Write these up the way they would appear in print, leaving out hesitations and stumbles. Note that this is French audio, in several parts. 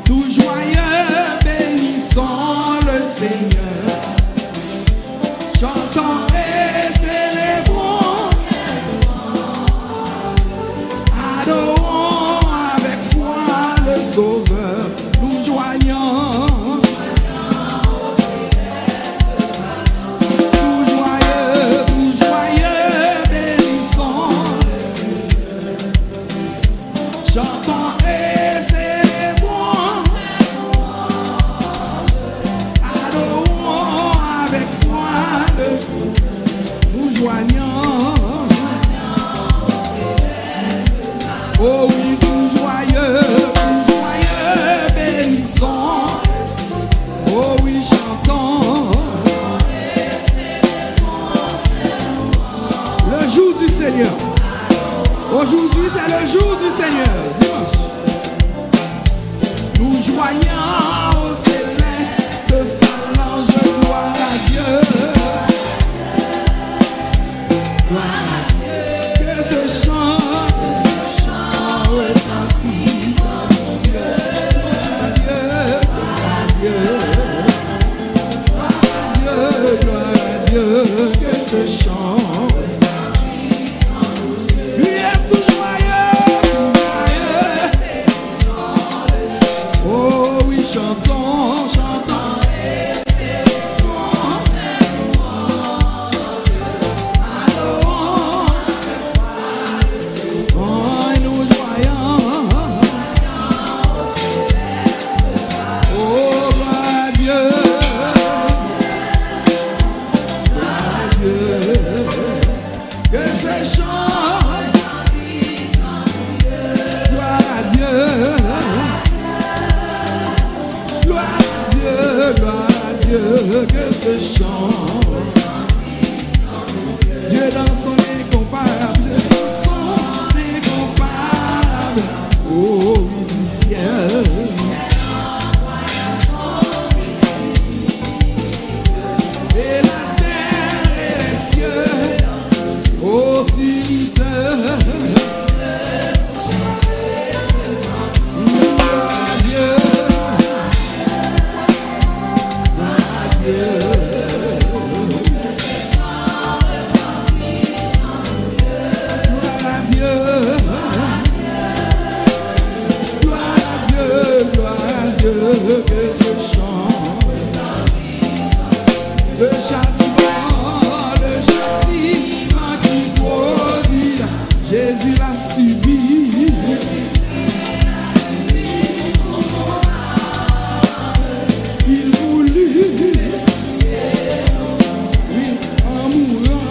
tout joyeux, bénissons le Seigneur. Chantons et célébrons, adorons avec foi le Sauveur, nous joignons. Oh oui, tout joyeux, bénissons. Oh oui, chantons. Le jour du Seigneur. Aujourd'hui, c'est le jour du Seigneur. Dimanche. Nous joignons au céleste phalange, gloire à Dieu. Gloire à Dieu. Que ce chant. Que ce chant lui est tout joyeux, oh oui, chantons, chantons. Oh, et nous joyons. Oh, gloire à Dieu. Que ce chant, gloire à Dieu, gloire à Dieu, gloire à Dieu, que ce chant, Dieu dans son incomparable, oh oui du ciel. Et la terre et les cieux, oh Seigneur, gloire à Dieu, que ce chant, le châtiment qui produit, Jésus l'a subi. Il voulut, oui, en mourant.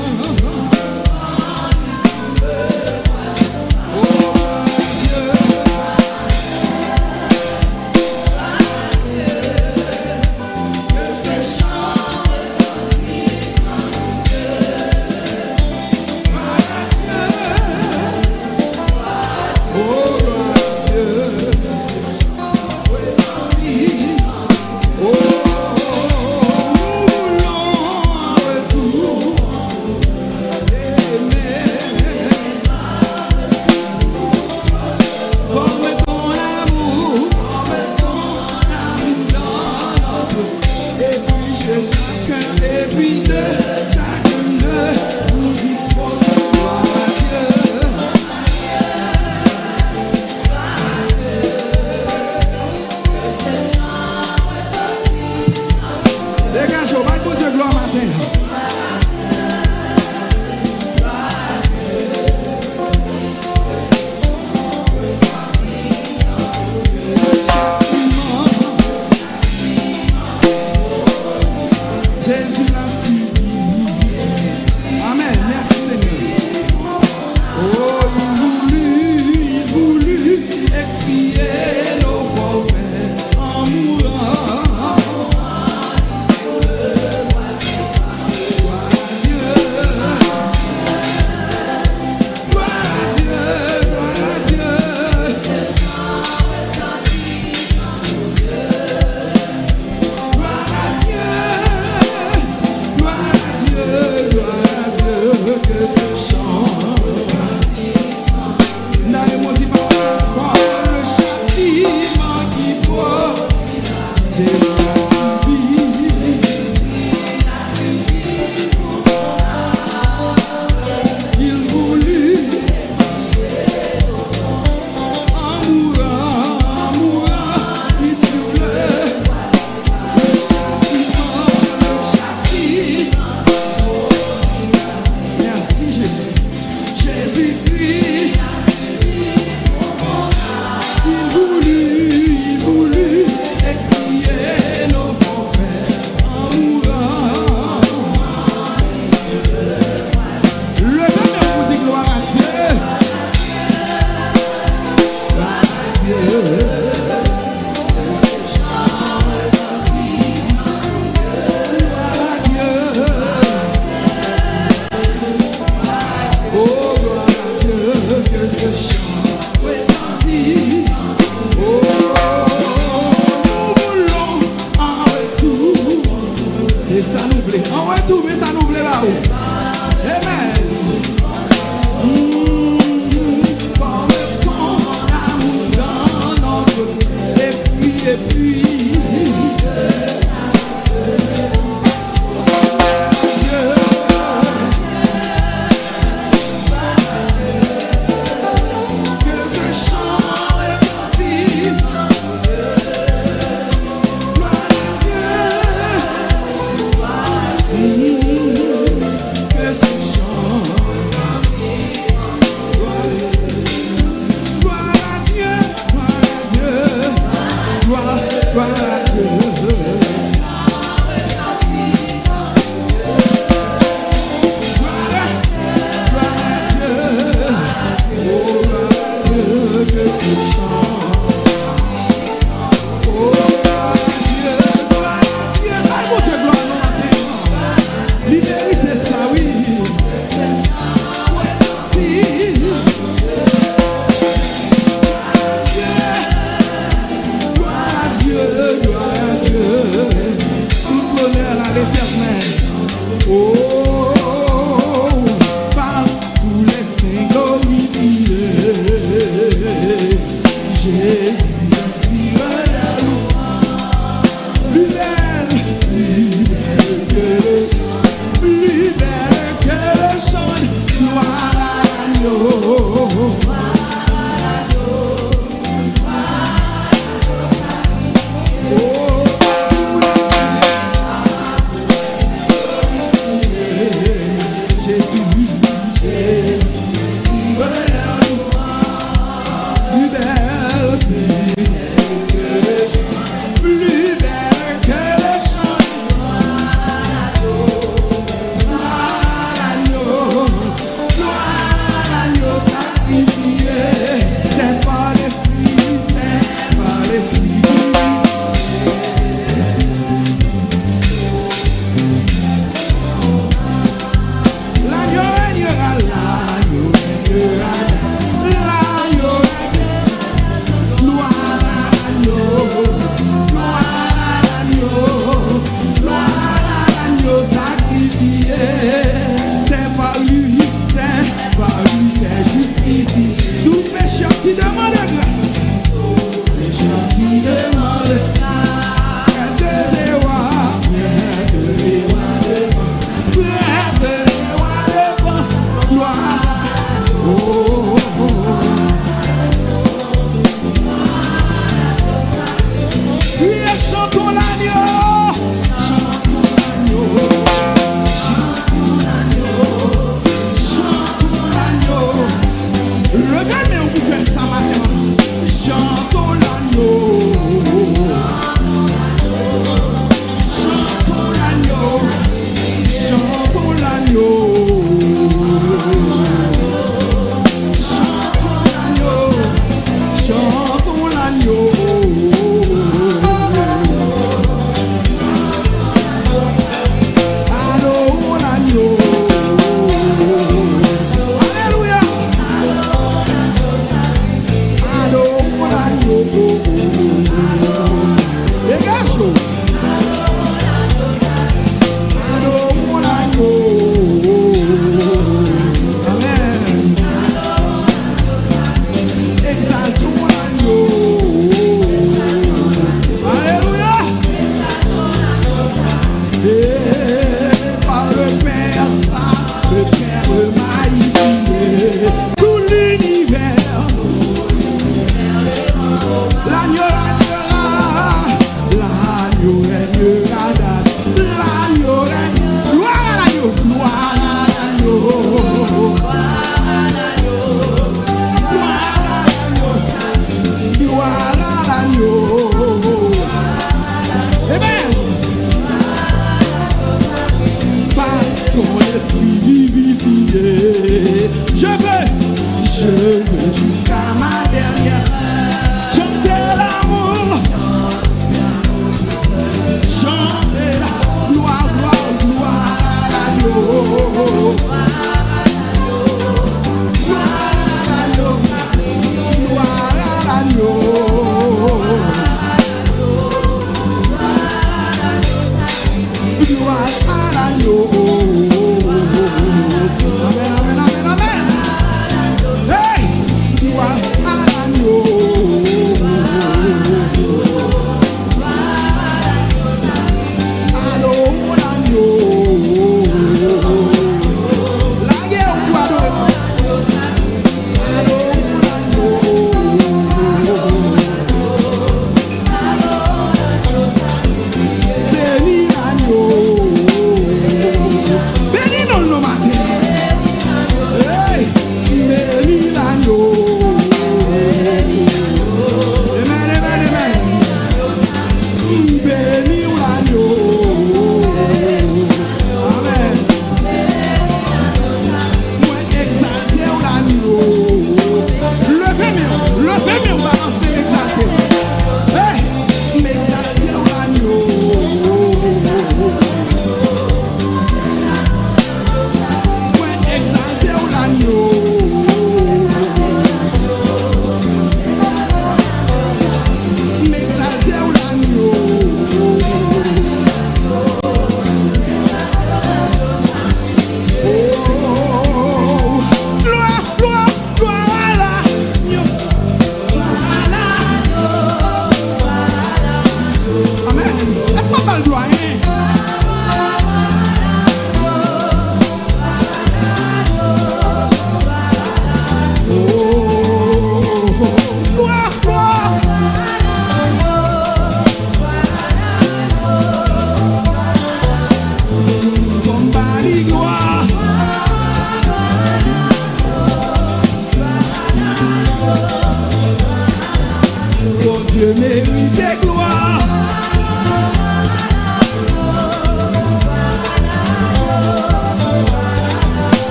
Dieu.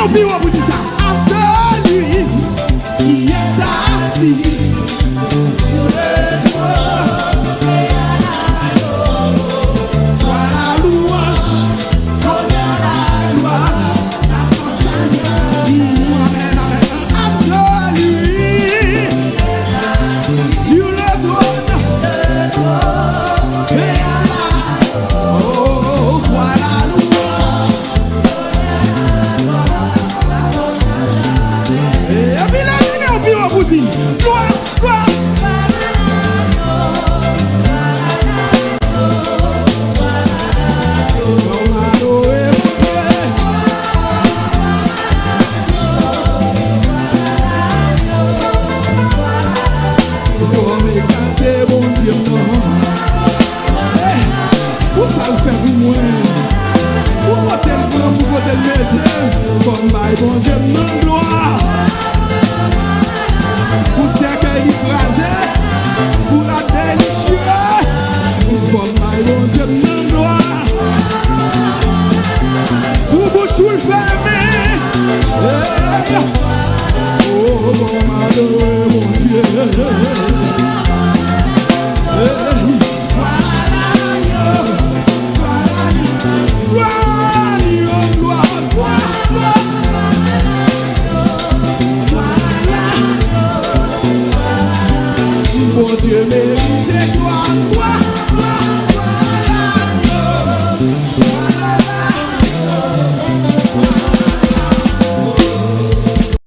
au bureau pour dire ça. À celui qui est assis sur le toit. Sois la louange, honneur la gloire, la force à Dieu. Amen, amen. À celui sur le trône. Et à la, oh, sois la louange. Et puis là, il est au bureau pour dire, gloire, gloire. Bon Dieu, non gloire. Pour cercueil écrasé, pour la délicieux. Bon Dieu, non gloire. Pour bouche tout le fermé. Oh, mon malheureux, mon Dieu.